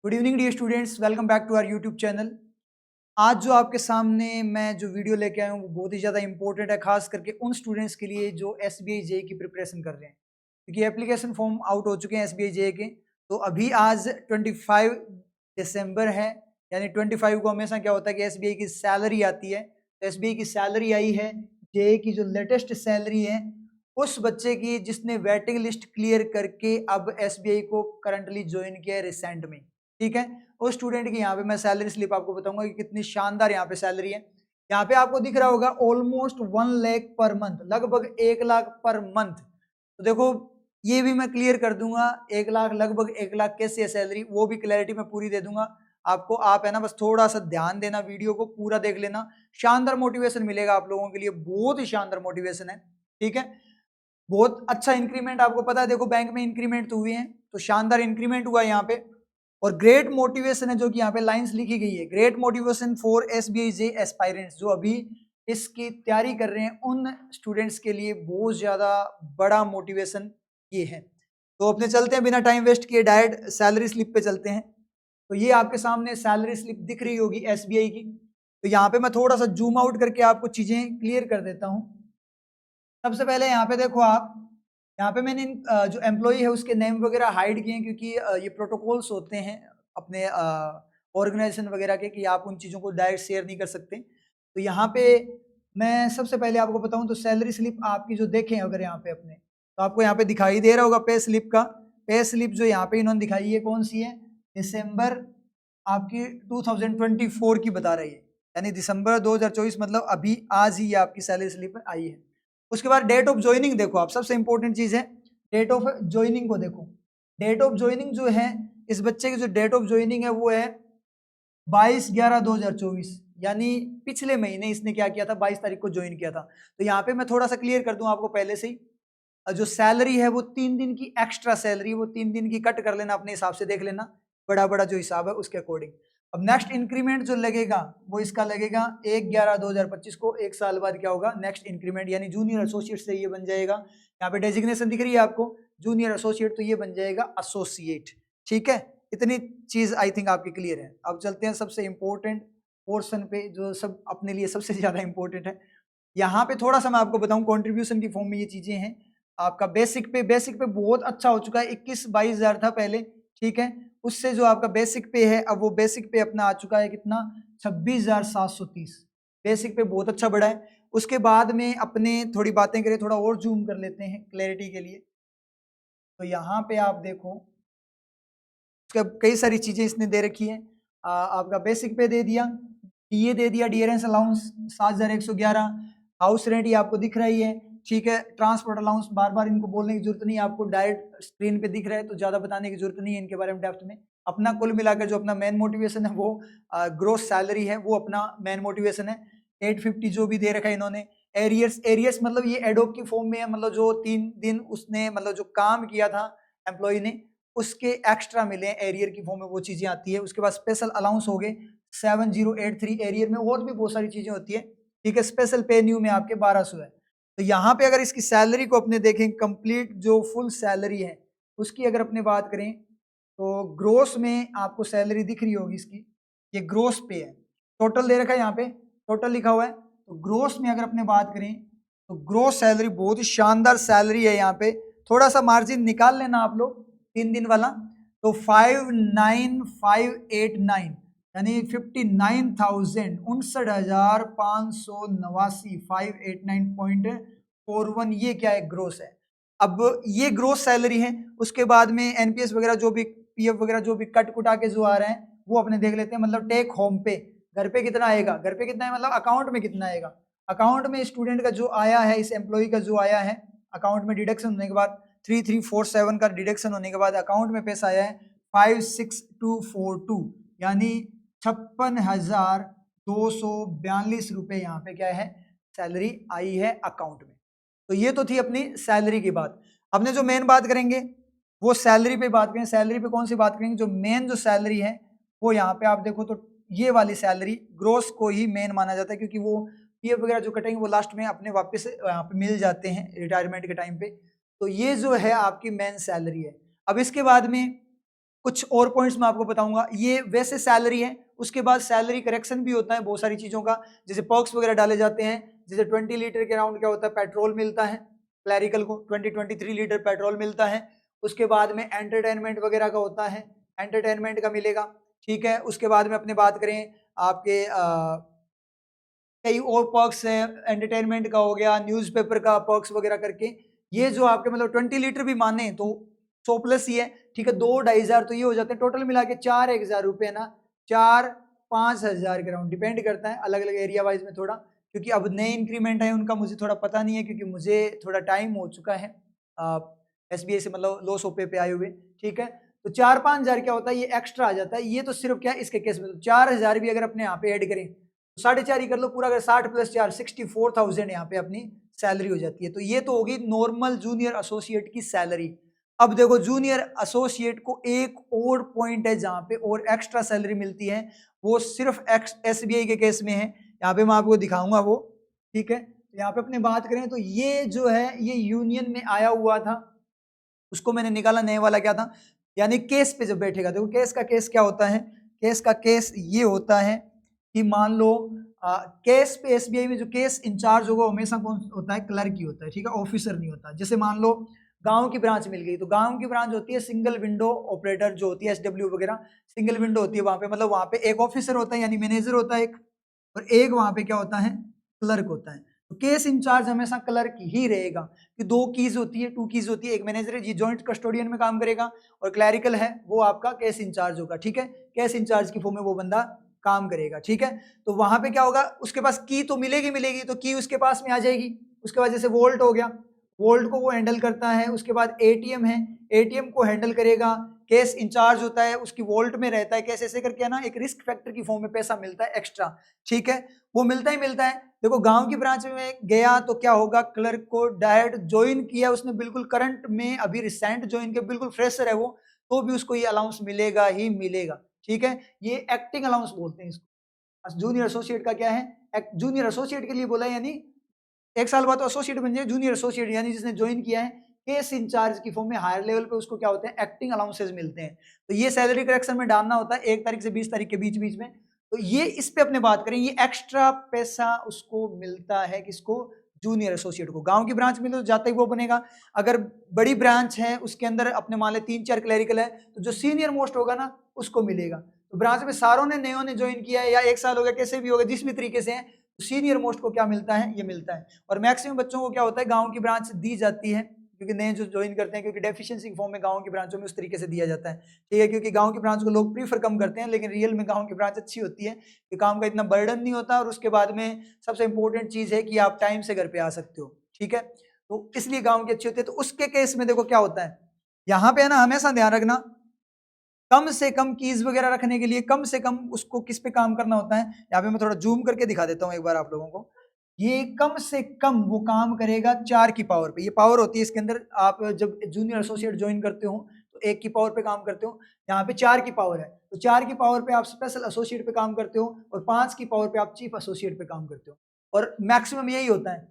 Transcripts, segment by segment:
Good evening dear students, welcome back to our YouTube channel. आज जो आपके सामने मैं जो वीडियो लेके आया हूँ वो बहुत ही ज़्यादा इंपॉर्टेंट है, खास करके उन स्टूडेंट्स के लिए जो एसबीआई जेई की प्रिपरेशन कर रहे हैं, क्योंकि एप्लीकेशन फॉर्म आउट हो चुके हैं एसबीआई जेई के। तो अभी आज 25 दिसंबर है, यानी 25 को हमेशा क्या होता है कि एसबीआई की सैलरी आती है। तो एसबीआई की सैलरी आई है, जेई की जो लेटेस्ट सैलरी है उस बच्चे की जिसने वेटिंग लिस्ट क्लियर करके अब एसबीआई को करंटली ज्वाइन किया है रिसेंट में। ठीक है, उस स्टूडेंट की यहाँ पे मैं सैलरी स्लिप आपको बताऊंगा कि कितनी शानदार यहाँ पे सैलरी है। यहाँ पे आपको दिख रहा होगा ऑलमोस्ट 1 लाख पर मंथ, लगभग 1 लाख पर मंथ। तो देखो, ये भी मैं क्लियर कर दूंगा, 1 लाख लगभग 1 लाख कैसे है सैलरी, वो भी क्लैरिटी मैं पूरी दे दूंगा आपको। आप है ना, बस थोड़ा सा ध्यान देना, वीडियो को पूरा देख लेना, शानदार मोटिवेशन मिलेगा आप लोगों के लिए, बहुत ही शानदार मोटिवेशन है। ठीक है, बहुत अच्छा इंक्रीमेंट आपको पता है, देखो बैंक में इंक्रीमेंट तो हुए हैं, तो शानदार इंक्रीमेंट हुआ यहाँ पे। और ग्रेट मोटिवेशन है जो कि यहाँ पे लाइंस लिखी गई है, great motivation for SBI J aspirants, जो अभी इसकी तैयारी कर रहे हैं उन स्टूडेंट्स के लिए बहुत ज्यादा बड़ा मोटिवेशन ये है। तो अपने चलते हैं बिना टाइम वेस्ट किए, डायरेक्ट सैलरी स्लिप पे चलते हैं। तो ये आपके सामने सैलरी स्लिप दिख रही होगी एसबीआई की। तो यहाँ पे मैं थोड़ा सा जूम आउट करके आपको चीजें क्लियर कर देता हूँ। सबसे पहले यहाँ पे देखो आप, यहाँ पे मैंने जो एम्प्लॉई है उसके नेम वगैरह हाइड किए हैं, क्योंकि ये प्रोटोकॉल्स होते हैं अपने ऑर्गेनाइजेशन वगैरह के कि आप उन चीज़ों को डायरेक्ट शेयर नहीं कर सकते। तो यहाँ पे मैं सबसे पहले आपको बताऊं तो सैलरी स्लिप आपकी जो देखें अगर यहाँ पे अपने, तो आपको यहाँ पे दिखाई दे रहा होगा पे स्लिप का। पे स्लिप जो यहाँ पे इन्होंने दिखाई है कौन सी है, दिसंबर आपकी 2024 की बता रही है, यानी दिसंबर 2024, मतलब अभी आज ही ये आपकी सैलरी स्लिप आई है। उसके बाद डेट ऑफ ज्वाइनिंग देखो आप, सबसे इंपॉर्टेंट चीज है डेट ऑफ ज्वाइनिंग को देखो। डेट ऑफ ज्वाइनिंग जो है, इस बच्चे की जो डेट ऑफ ज्वाइनिंग है वो है 22/11/2024, यानी पिछले महीने इसने क्या किया था, 22 तारीख को ज्वाइन किया था। तो यहाँ पे मैं थोड़ा सा क्लियर कर दूं आपको पहले से ही, जो सैलरी है वो 3 दिन की एक्स्ट्रा सैलरी, वो 3 दिन की कट कर लेना, अपने हिसाब से देख लेना, बड़ा बड़ा जो हिसाब है उसके अकॉर्डिंग। अब नेक्स्ट इंक्रीमेंट जो लगेगा वो इसका लगेगा 1/11/2025 को, एक साल बाद क्या होगा नेक्स्ट इंक्रीमेंट, यानी जूनियर एसोसिएट से ये बन जाएगा, यहाँ पे डेजिग्नेशन दिख रही है आपको जूनियर एसोसिएट, तो ये बन जाएगा एसोसिएट। ठीक है, इतनी चीज आई थिंक आपकी क्लियर है। अब चलते हैं सबसे इंपॉर्टेंट पोर्शन पे, जो सब अपने लिए सबसे ज्यादा इंपॉर्टेंट है। यहाँ पे थोड़ा सा मैं आपको बताऊं, कंट्रीब्यूशन की फॉर्म में ये चीजें हैं। आपका बेसिक पे बहुत अच्छा हो चुका है, 21-22 हजार था पहले। ठीक है, उससे जो आपका बेसिक पे है, अब वो बेसिक पे अपना आ चुका है कितना, 26,730। बेसिक पे बहुत अच्छा बढ़ा है। उसके बाद में अपने थोड़ी बातें करें, थोड़ा और जूम कर लेते हैं क्लैरिटी के लिए। तो यहाँ पे आप देखो, उसका कई सारी चीजें इसने दे रखी है। आपका बेसिक पे दे दिया, डीए दे दिया, डियरेंस अलाउंस 7,111, हाउस रेंट ये आपको दिख रही है। ठीक है, ट्रांसपोर्ट अलाउंस बार बार इनको बोलने की जरूरत नहीं है, आपको डायरेक्ट स्क्रीन पे दिख रहा है, तो ज्यादा बताने की जरूरत नहीं है इनके बारे में डेप्थ में। अपना कुल मिलाकर जो अपना मेन मोटिवेशन है वो ग्रोस सैलरी है, वो अपना मेन मोटिवेशन है। 850 जो भी दे रखा है इन्होंने। एरियर्स, एरियर्स मतलब ये एडोब की फॉर्म में है, मतलब जो 3 दिन उसने मतलब जो काम किया था एम्प्लॉय ने, उसके एक्स्ट्रा मिले एरियर की फॉर्म में, वो चीजें आती है। उसके बाद स्पेशल अलाउंस हो गए 7083 एरियर में, और भी बहुत सारी चीजें होती है। ठीक है, स्पेशल पे न्यू में आपके 1200 है। तो यहाँ पे अगर इसकी सैलरी को अपने देखें, कंप्लीट जो फुल सैलरी है उसकी अगर अपने बात करें, तो ग्रोस में आपको सैलरी दिख रही होगी इसकी, ये ग्रोस पे है। टोटल दे रखा है यहाँ पे, टोटल लिखा हुआ है। तो ग्रोस में अगर अपने बात करें तो ग्रोस सैलरी बहुत ही शानदार सैलरी है। यहाँ पे थोड़ा सा मार्जिन निकाल लेना आप लोग, 3 दिन वाला, तो 59589, यानी 59,59,589, 589.41, ये क्या है, ग्रोस है। अब ये ग्रोस सैलरी है। उसके बाद में एनपीएस वगैरह जो भी, पीएफ वगैरह जो भी कट कुटा के जो आ रहे हैं वो अपने देख लेते हैं। मतलब टेक होम पे घर पे कितना आएगा, घर पे कितना है मतलब अकाउंट में कितना आएगा। अकाउंट में स्टूडेंट का जो आया है, इस एम्प्लॉय का जो आया है अकाउंट में, डिडक्शन होने के बाद 3347 का डिडक्शन होने के बाद अकाउंट में पैसा आया है 56242, यानी 56,242 रुपए यहाँ पे क्या है, सैलरी आई है अकाउंट में। तो ये तो थी अपनी सैलरी की बात। अपने जो मेन बात करेंगे वो सैलरी पे बात करें। सैलरी पे कौन सी बात करेंगे, जो मेन जो सैलरी है वो यहाँ पे आप देखो, तो ये वाली सैलरी ग्रोस को ही मेन माना जाता है, क्योंकि वो पीएफ वगैरह जो कटेंगे वो लास्ट में अपने वापस यहाँ पे मिल जाते हैं रिटायरमेंट के टाइम पे। तो ये जो है आपकी मेन सैलरी है। अब इसके बाद में कुछ और पॉइंट्स मैं आपको बताऊंगा। ये वैसे सैलरी है, उसके बाद सैलरी करेक्शन भी होता है बहुत सारी चीज़ों का, जैसे पर्क्स वगैरह डाले जाते हैं। जैसे 20 लीटर के अराउंड क्या होता है, पेट्रोल मिलता है क्लैरिकल को, 23 लीटर पेट्रोल मिलता है। उसके बाद में एंटरटेनमेंट वगैरह का होता है, एंटरटेनमेंट का मिलेगा, ठीक है। उसके बाद में अपने बात करें आपके कई और पर्क्स हैं, एंटरटेनमेंट का हो गया, न्यूज़पेपर का पर्क्स वगैरह करके, ये जो आपके मतलब 20 लीटर भी माने तो 100 प्लस ही है, ठीक है। 2-2.5 तो ये हो जाते हैं, टोटल मिला के 4-1 हज़ार रुपये ना, 4-5 हज़ार के अराउंड डिपेंड करता है अलग अलग एरिया वाइज में थोड़ा, क्योंकि अब नए इंक्रीमेंट है उनका मुझे थोड़ा पता नहीं है, क्योंकि मुझे थोड़ा टाइम हो चुका है SBI से मतलब लो सोपे पे आए हुए, ठीक है। तो 4-5 हज़ार क्या होता है, ये एक्स्ट्रा आ जाता है। ये तो सिर्फ क्या इसके केस में, तो 4 हज़ार भी अगर अपने यहाँ पे ऐड करें तो 4.5 ही कर लो पूरा, अगर 60+4 64,000 यहाँ पे अपनी सैलरी हो जाती है। तो ये तो होगी नॉर्मल जूनियर एसोसिएट की सैलरी। अब देखो जूनियर एसोसिएट को एक और पॉइंट है जहाँ पे और एक्स्ट्रा सैलरी मिलती है, वो सिर्फ SBI के केस में है। यहाँ पे मैं आपको दिखाऊंगा वो, ठीक है। यहाँ पे अपने बात करें तो ये जो है ये यूनियन में आया हुआ था, उसको मैंने निकाला, नए वाला क्या था, यानी केस पे जब बैठेगा, देखो केस का केस क्या होता है, केस का केस ये होता है कि मान लो केस पे SBI में जो केस इंचार्ज होगा हमेशा कौन होता है, क्लर्क ही होता है, ठीक है, ऑफिसर नहीं होता। जैसे मान लो गांव की ब्रांच मिल गई, तो गांव की ब्रांच होती है सिंगल विंडो ऑपरेटर जो होती है, SW वगैरह सिंगल विंडो होती है वहां पे, मतलब वहां पे एक ऑफिसर होता है यानी मैनेजर होता है एक, और एक वहां पे क्या होता है, क्लर्क होता है। तो केस इंचार्ज हमेशा क्लर्क ही रहेगा, कि 2 कीज होती है, 2 कीज होती है, एक मैनेजर है जी जॉइंट कस्टोडियन में काम करेगा, और क्लैरिकल है वो आपका केस इंचार्ज होगा, ठीक है। केस इंचार्ज की फॉर्म में वो बंदा काम करेगा, ठीक है। तो वहां पे क्या होगा, उसके पास की तो मिलेगी मिलेगी, तो की उसके पास में आ जाएगी। उसके बाद जैसे वोल्ट हो गया, वोल्ट को वो हैंडल करता है। उसके बाद ATM है, ATM को हैंडल करेगा। केस इंचार्ज होता है, उसकी वोल्ट में रहता है, कैसे ऐसे करके है ना, एक रिस्क फैक्टर की फॉर्म में पैसा मिलता है एक्स्ट्रा, ठीक है, वो मिलता ही मिलता है। देखो गांव की ब्रांच में गया तो क्या होगा, क्लर्क को डायरेक्ट ज्वाइन किया उसने, बिल्कुल करंट में अभी रिसेंट ज्वाइन किया, बिल्कुल फ्रेशर है वो, तो भी उसको ये अलाउंस मिलेगा ही मिलेगा, ठीक है। ये एक्टिंग अलाउंस बोलते हैं इसको। जूनियर एसोसिएट का क्या है, जूनियर एसोसिएट के लिए बोला, यानी 1 साल बाद तो एसोसिएट बन जाए, जूनियर एसोसिएट यानी जिसने ज्वाइन किया है केस इंचार्ज की फॉर्म में, हायर लेवल पे उसको क्या होते हैं, एक्टिंग अलाउंसेस मिलते हैं। तो ये सैलरी करेक्शन में डालना होता है 1 तारीख से 20 तारीख के बीच बीच में। तो ये इस पे अपने बात करें, ये एक्स्ट्रा पैसा उसको मिलता है, किसको, जूनियर एसोसिएट को। गांव की ब्रांच में तो जाते ही वो बनेगा, अगर बड़ी ब्रांच है उसके अंदर अपने मान ले 3-4 क्लरिकल है, तो जो सीनियर मोस्ट होगा ना उसको मिलेगा। तो ब्रांच में सारों ने नयों ने ज्वाइन किया है, या 1 साल हो गया, कैसे भी होगा, जिस भी तरीके से है, तो सीनियर मोस्ट को क्या मिलता है, ये मिलता है। और मैक्सिमम बच्चों को क्या होता है, गांव की ब्रांच दी जाती है, क्योंकि नए जो ज्वाइन करते हैं, क्योंकि डेफिशिएंसी फॉर्म में गांव की ब्रांचों में उस तरीके से दिया जाता है, ठीक है। क्योंकि गांव की ब्रांच को लोग प्रीफर कम करते हैं, लेकिन रियल में गांव की ब्रांच अच्छी होती है, कि काम का इतना बर्डन नहीं होता, और उसके बाद में सबसे इंपॉर्टेंट चीज है कि आप टाइम से घर पे आ सकते हो, ठीक है। तो इसलिए गाँव की अच्छी होती है। तो उसके केस में देखो क्या होता है, यहाँ पे है ना, हमेशा ध्यान रखना, कम से कम कीज वगैरह रखने के लिए कम से कम उसको किस पे काम करना होता है। यहाँ पे मैं थोड़ा जूम करके दिखा देता हूँ एक बार आप लोगों को। ये कम से कम वो काम करेगा 4 की पावर पे, ये पावर होती है इसके अंदर। आप जब जूनियर एसोसिएट ज्वाइन करते हो तो 1 की पावर पे काम करते हो, यहाँ पे 4 की पावर है, तो 4 की पावर पे आप स्पेशल एसोसिएट पे काम करते हो, और 5 की पावर पे आप चीफ एसोसिएट पे काम करते हो, और मैक्सिमम यही होता है,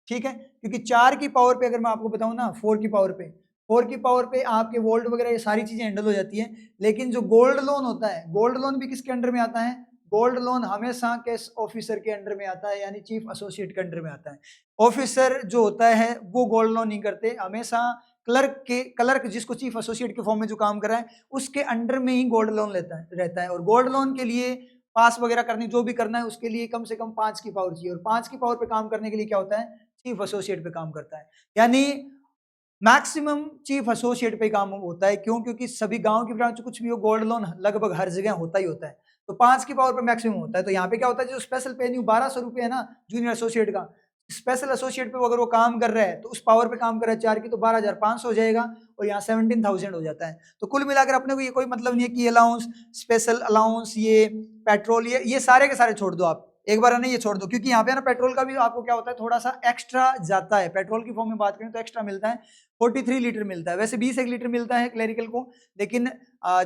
ठीक है। क्योंकि 4 की पावर पे अगर मैं आपको बताऊं ना, 4 की पावर पे, 4 की पावर पे आपके वोल्ट वगैरह ये सारी चीजें हैंडल हो जाती है। लेकिन जो गोल्ड लोन होता है, गोल्ड लोन भी किसके अंडर में आता है, गोल्ड लोन हमेशा कैश ऑफिसर के अंडर में आता है, यानी चीफ एसोसिएट के अंडर में आता है। ऑफिसर जो होता है वो गोल्ड लोन नहीं करते, हमेशा क्लर्क जिसको चीफ एसोसिएट के फॉर्म में जो काम कर रहा है उसके अंडर में ही गोल्ड लोन रहता है। और गोल्ड लोन के लिए पास वगैरह करनी, जो भी करना है उसके लिए कम से कम 5 की पावर चाहिए, और 5 की पावर पे काम करने के लिए क्या होता है, चीफ एसोसिएट पे काम करता है, यानी मैक्सिमम चीफ एसोसिएट पे काम होता है। क्यों, क्योंकि सभी गांव की ब्रांच कुछ भी हो, गोल्ड लोन लगभग हर जगह होता ही होता है, तो 5 की पावर पे मैक्सिमम होता है। तो यहाँ पे क्या होता है, जो स्पेशल पे न्यू 1200 रुपये है ना जूनियर एसोसिएट का, स्पेशल एसोसिएट पे अगर वो काम कर रहा है तो उस पावर पे काम कर रहा है 4 की, तो 12,500 हो जाएगा, और यहाँ 17,000 हो जाता है। तो कुल मिलाकर अपने को ये कोई मतलब नहीं है कि अलाउंस, स्पेशल अलाउंस, ये पेट्रोल, ये सारे के सारे छोड़ दो आप, एक बार नहीं ये छोड़ दो, क्योंकि यहाँ पे ना पेट्रोल का भी आपको क्या होता है, थोड़ा सा एक्स्ट्रा जाता है। पेट्रोल की फॉर्म में बात करें तो एक्स्ट्रा मिलता है, 43 लीटर मिलता है, वैसे 20 लीटर मिलता है क्लरिकल को, लेकिन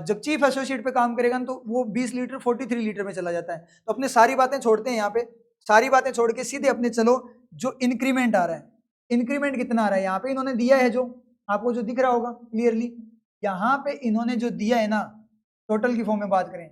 जब चीफ एसोसिएट पे काम करेगा तो वो 20 लीटर 43 लीटर में चला जाता है। तो अपने सारी बातें छोड़ते हैं यहाँ पे, सारी बातें छोड़ के सीधे अपने चलो जो इंक्रीमेंट आ रहा है, इंक्रीमेंट कितना आ रहा है, यहाँ पे इन्होंने दिया है, जो आपको जो दिख रहा होगा क्लियरली, यहाँ पे इन्होंने जो दिया है ना टोटल की फॉर्म में बात करें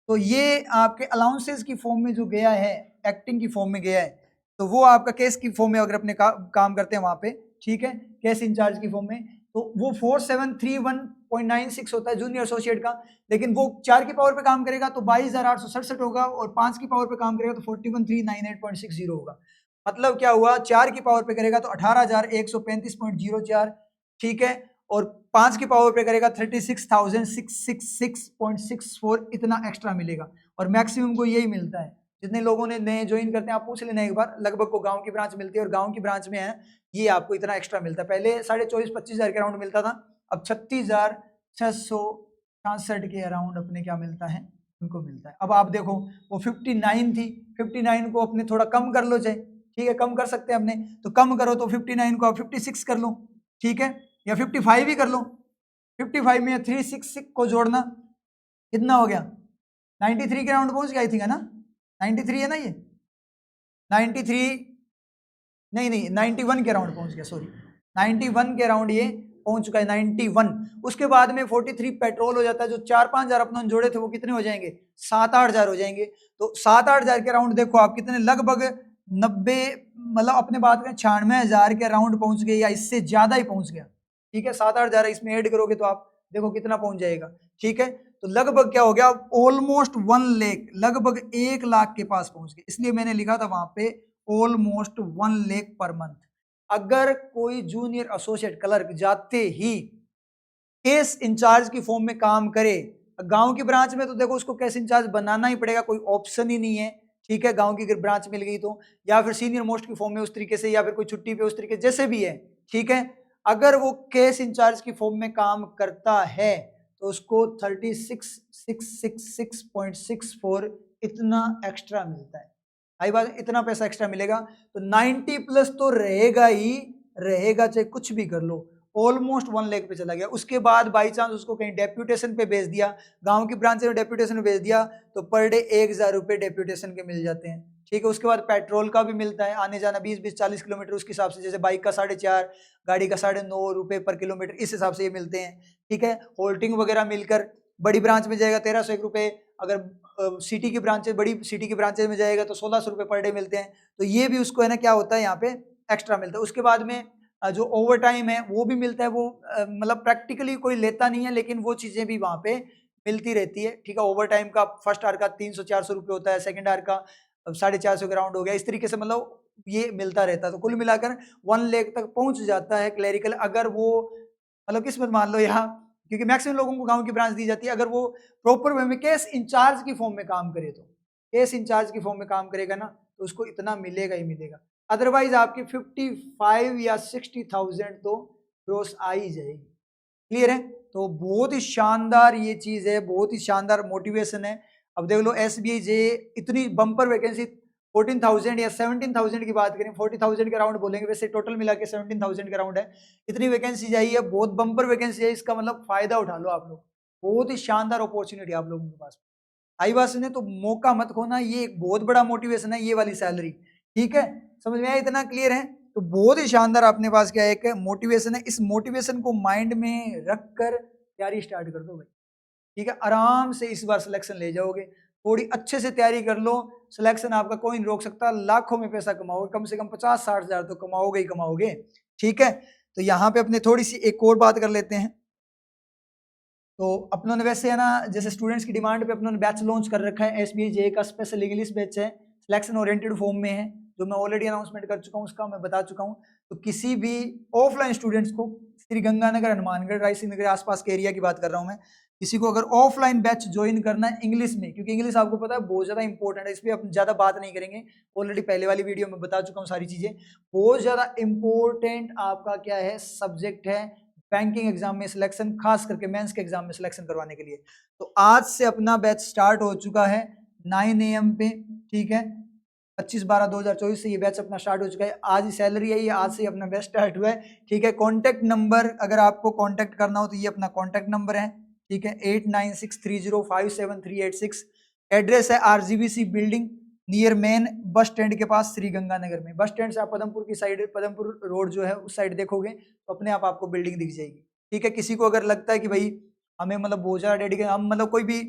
तो ये आपके अलाउंसेस की फॉर्म में जो गया है, एक्टिंग की फॉर्म में गया है, तो वो आपका केस की फॉर्म में अगर अपने काम करते हैं वहां पे, ठीक है, केस इंचार्ज की फॉर्म में, तो वो 4731.96 होता है जूनियर एसोसिएट का। लेकिन वो 4 की पावर पे काम करेगा तो 22,867 होगा, और 5 की पावर पे काम करेगा तो 41,398.60 होगा। मतलब क्या हुआ, 4 की पावर पे करेगा तो 18,135.04, ठीक है, और 5 की पावर पे करेगा 36,666.64, इतना एक्स्ट्रा मिलेगा। और मैक्सिमम को यही मिलता है। जितने लोगों ने नए ज्वाइन करते हैं आप पूछ लेना एक बार, लगभग को गांव की ब्रांच मिलती है, और गांव की ब्रांच में है ये आपको इतना एक्स्ट्रा मिलता है। पहले 24,500 के अराउंड मिलता था, अब 36,666 के अराउंड अपने क्या मिलता है, उनको मिलता है। अब आप देखो वो 59 थी, 59 को अपने थोड़ा कम कर लो चाहे, ठीक है, कम कर सकते हैं अपने, तो कम करो तो 59 को आप 56 कर लो, ठीक है, या 55 ही कर लो। 55 में 366 को जोड़ना कितना हो गया, 93 के राउंड पहुंच गया थी ना, 93 है ना ये, 93 नहीं नहीं 91 के राउंड पहुंच गया, सॉरी 91 के राउंड ये पहुंच चुका है, 91। उसके बाद में 43 पेट्रोल हो जाता है, जो 4-5 हजार अपने जोड़े थे वो कितने हो जाएंगे, 7-8 हजार हो जाएंगे। तो 7-8 हजार के राउंड देखो आप कितने, लगभग 90, मतलब अपने बात करें 96,000 के राउंड पहुंच गए, या इससे ज्यादा ही पहुंच गया, ठीक है। 7-8 हजार इसमें ऐड करोगे तो आप देखो कितना पहुंच जाएगा, ठीक है। तो लगभग क्या हो गया, ऑलमोस्ट 1 लाख, लगभग 1 लाख के पास पहुंच गए। इसलिए मैंने लिखा था वहां पे ऑलमोस्ट 1 लाख पर मंथ। अगर कोई जूनियर एसोसिएट क्लर्क जाते ही केस इंचार्ज की फॉर्म में काम करे, गांव की ब्रांच में तो देखो उसको केस इंचार्ज बनाना ही पड़ेगा, कोई ऑप्शन ही नहीं है, ठीक है। गांव की ब्रांच मिल गई तो, या फिर सीनियर मोस्ट की फॉर्म में उस तरीके से, या फिर कोई छुट्टी पे उस तरीके जैसे भी है, ठीक है। अगर वो केस इंचार्ज की फॉर्म में काम करता है तो उसको 36,666.64 इतना एक्स्ट्रा मिलता है। आई बात, इतना पैसा एक्स्ट्रा मिलेगा, तो 90 प्लस तो रहेगा ही रहेगा, चाहे कुछ भी कर लो। ऑलमोस्ट 1 लाख पे चला गया। उसके बाद बाई चांस उसको कहीं डेप्यूटेशन पे भेज दिया, गांव की ब्रांच में डेप्यूटेशन में भेज दिया, तो पर डे 1,000 रुपये डेप्यूटेशन के मिल जाते हैं, ठीक है। उसके बाद पेट्रोल का भी मिलता है, आने जाना 20-40 किलोमीटर उसके हिसाब से, जैसे बाइक का 4.5, गाड़ी का 9.5 रुपये पर किलोमीटर, इस हिसाब से ये मिलते हैं, ठीक है। होल्टिंग वगैरह मिलकर बड़ी ब्रांच में जाएगा 1,301 रुपये, अगर सिटी की ब्रांचेज, बड़ी सिटी की ब्रांचेज में जाएगा तो 1,600 रुपये पर डे मिलते हैं। तो ये भी उसको है ना क्या होता है यहाँ पे एक्स्ट्रा मिलता है। उसके बाद में जो ओवर टाइम है वो भी मिलता है, वो मतलब प्रैक्टिकली कोई लेता नहीं है, लेकिन वो चीजें भी वहां पे मिलती रहती है, ठीक है। ओवर टाइम का फर्स्ट आवर का 300-400 रुपये होता है, सेकंड आवर का 450 के राउंड हो गया, इस तरीके से मतलब ये मिलता रहता है। तो कुल मिलाकर 1 लाख तक पहुंच जाता है क्लरिकल, अगर वो मतलब किस्मत मान लो यहाँ, क्योंकि मैक्सिमम लोगों को गांव की ब्रांच दी जाती है। अगर वो प्रॉपर वे में केस इंचार्ज की फॉर्म में काम करे, तो केस इंचार्ज की फॉर्म में काम करेगा ना, तो उसको इतना मिलेगा ही मिलेगा। अदरवाइज आपकी 55 या 60,000 तो ग्रोस आ ही जाएगी। क्लियर है? तो बहुत ही शानदार ये चीज है, बहुत ही शानदार मोटिवेशन है। अब देख लो एसबीआई जे इतनी बम्पर वैकेंसी 14,000 या 17,000 की बात करें, 40,000 के राउंड बोलेंगे, वैसे टोटल मिला के 17,000 के राउंड है। इतनी वैकेंसी आई है, बहुत बम्पर वैकेंसी है, इसका मतलब फायदा उठा लो आप लोग। बहुत ही शानदार अपॉर्चुनिटी आप लोगों के पास। आई बात सुने, तो मौका मत खोना, ये एक बहुत बड़ा मोटिवेशन है, ये वाली सैलरी, ठीक है। समझ में आया? इतना क्लियर है? तो बहुत ही शानदार अपने पास क्या है, एक मोटिवेशन है। इस मोटिवेशन को माइंड में रख कर तैयारी स्टार्ट कर दो भाई, ठीक है। आराम से इस बार सिलेक्शन ले जाओगे, थोड़ी अच्छे से तैयारी कर लो, सिलेक्शन आपका कोई नहीं रोक सकता। लाखों में पैसा कमाओगे, कम से कम 50-60 हजार तो कमाओगे ही कमाओगे, ठीक है। तो यहाँ पे अपने थोड़ी सी एक और बात कर लेते हैं। तो अपनों ने वैसे है ना, जैसे स्टूडेंट्स की डिमांड पे अपनों ने बैच लॉन्च कर रखा है, एसबीआई जे का स्पेशल इंग्लिश बैच है, सिलेक्शन ओरिएंटेड फॉर्म में है, जो मैं ऑलरेडी अनाउंसमेंट कर चुका हूँ, उसका मैं बता चुका हूँ। तो किसी भी ऑफलाइन स्टूडेंट्स को, श्री गंगानगर, हनुमानगढ़, रायसिंह नगर आसपास के एरिया की बात कर रहा हूँ मैं, किसी को अगर ऑफलाइन बैच ज्वाइन करना है इंग्लिश में, क्योंकि इंग्लिश आपको पता है बहुत ज्यादा इंपॉर्टेंट है, इस पर हम ज्यादा बात नहीं करेंगे, ऑलरेडी पहले वाली वीडियो में बता चुका हूँ सारी चीजें। बहुत ज्यादा इंपॉर्टेंट आपका क्या है, सब्जेक्ट है बैंकिंग एग्जाम में सिलेक्शन, खास करके मेंस के एग्जाम में सिलेक्शन करवाने के लिए। तो आज से अपना बैच स्टार्ट हो चुका है 9 AM पे, ठीक है। 25/12/2024 से ये बैच अपना स्टार्ट हो चुका है। आज ही सैलरी है, ये आज से अपना बैच स्टार्ट हुआ है, ठीक है। कॉन्टैक्ट नंबर अगर आपको कॉन्टैक्ट करना हो तो ये अपना कॉन्टैक्ट नंबर है, ठीक है, 8963057386। एड्रेस है RGBC building, near main bus stand के पास, श्री गंगानगर में। बस स्टैंड से आप पदमपुर की साइड, पदमपुर रोड जो है उस साइड देखोगे तो अपने आप आपको बिल्डिंग दिख जाएगी, ठीक है। किसी को अगर लगता है कि भाई हमें मतलब बहुत ज़्यादा डेडिकेट, हम मतलब कोई भी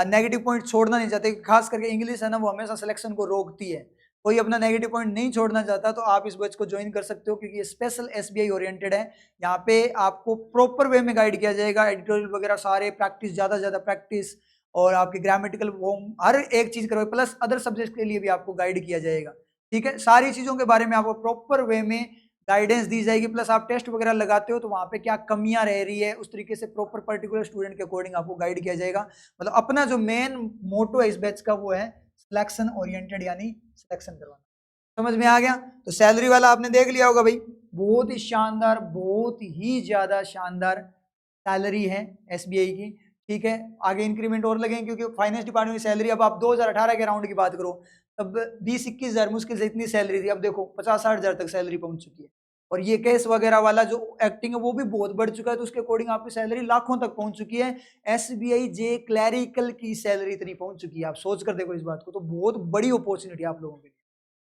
नेगेटिव पॉइंट छोड़ना नहीं चाहते, खास करके इंग्लिश है ना वो हमेशा सिलेक्शन को रोकती है। कोई अपना नेगेटिव पॉइंट नहीं छोड़ना चाहता तो आप इस बैच को ज्वाइन कर सकते हो, क्योंकि ये स्पेशल एसबीआई ओरिएंटेड है। यहाँ पे आपको प्रॉपर वे में गाइड किया जाएगा, एडिटोरियल वगैरह सारे प्रैक्टिस, ज़्यादा से ज़्यादा प्रैक्टिस, और आपके ग्रामेटिकल फॉर्म हर एक चीज़ करवाए, प्लस अदर सब्जेक्ट के लिए भी आपको गाइड किया जाएगा। ठीक है, सारी चीज़ों के बारे में आपको प्रॉपर वे में गाइडेंस दी जाएगी। प्लस आप टेस्ट वगैरह लगाते हो तो वहाँ पे क्या कमियां रह रही है, उस तरीके से प्रॉपर पर्टिकुलर स्टूडेंट के अकॉर्डिंग आपको गाइड किया जाएगा। मतलब अपना जो मेन मोटो है इस बैच का वो है सिलेक्शन ओरिएंटेड, यानी सिलेक्शन करवाना। समझ में आ गया? तो सैलरी वाला आपने देख लिया होगा भाई, बहुत ही शानदार, बहुत ही ज्यादा शानदार सैलरी है एसबीआई की। ठीक है, आगे इंक्रीमेंट और लगेंगे, क्योंकि फाइनेंस डिपार्टमेंट की सैलरी अब आप 2018 के राउंड की बात करो तब 20-21 हजार मुश्किल से इतनी सैलरी थी, अब देखो 50-60 हजार तक सैलरी पहुंच चुकी है। और ये केस वगैरह वाला जो एक्टिंग है वो भी बहुत बढ़ चुका है, तो उसके अकॉर्डिंग आपकी सैलरी लाखों तक पहुंच चुकी है। एसबीआई जे क्लैरिकल की सैलरी इतनी पहुंच चुकी है, आप सोच कर देखो इस बात को, तो बहुत बड़ी अपॉर्चुनिटी आप लोगों के लिए।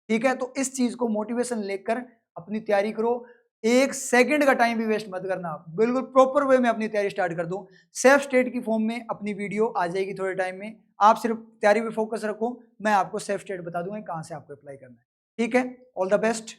ठीक है, तो इस चीज को मोटिवेशन लेकर अपनी तैयारी करो, एक सेकंड का टाइम भी वेस्ट मत करना, बिल्कुल प्रॉपर वे में अपनी तैयारी स्टार्ट कर दो। सेल्फ स्टेट की फॉर्म में अपनी वीडियो आ जाएगी थोड़े टाइम में, आप सिर्फ तैयारी पे फोकस रखो, मैं आपको सेल्फ स्टेट बता दूंगा कहां से आपको अप्लाई करना है। ठीक है, ऑल द बेस्ट।